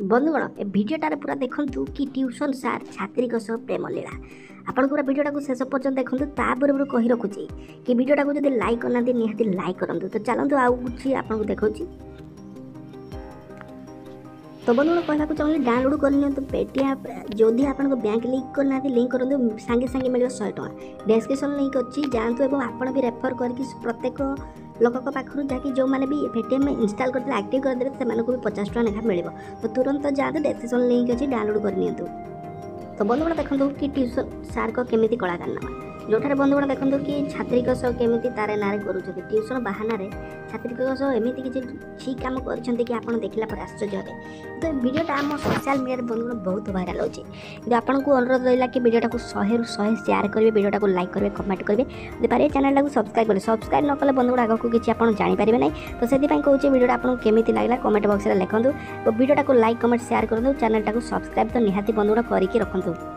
बंधुगण ए भिडटार पूरा देखु कि ट्यूशन सार छात्री प्रेम लीला आपन पूरा भिडियोटा को शेष पर्यटन देखु तापर कही रखुची कि भिडियोटा को जब लाइक करना निहाती लाइक करूँ तो चलतु आउ कुछ आपको देखा तो बंधुगण कहना चाहिए डाउनलोड कर पेटीएम जदि आप बैंक लिंक करना लिंक करूँ सागे सागे मिले 100 टଙ୍କା डेस्क्रिप्शन लिंक अच्छी जातु और आप भी रेफर करके प्रत्येक लोक पाखु जहाँकि जो मैंने भी पेटीएम इनस्टॉल करते एक्टिव करदे से भी 50 टଙ୍କା लेखा मिल तो तुरंत जातु डेस्क्रिप्शन लिंक अच्छी डाउनलोड कर तो बंधुगण देखो कि ट्यूशन सार को केमी कला कारनामा जोठार बंधुगण देखो कि छात्री केमी तार ना कर ट्यूशन बाहाना छात्री एमती किसी ठीक कम कर कि आप देखला पर आश्चर्य हे तो भिडियोटा आम सोशल मीडिया बंधुगण बहुत भाइराल होती आपको अनुरोध रहा कि भिडियोटा को 100 ରୁ 100 शेयर करेंगे भिडियोटा को लाइक करेंगे कमेंट करेंगे पारे चैनल को सब्सक्राइब करेंगे सब्सक्राइब न कले बंधुगण आगे किसी आप जानीपारे ना तो से कहूँ भिडियोटा आपको केमी लगे कमेंट बॉक्स में लिखूँ तो भिडियोटा को लाइक कमेंट शेयर करूँ चैनल को सब्सक्राइब तो निहाती बंधुगण करके रखुँ।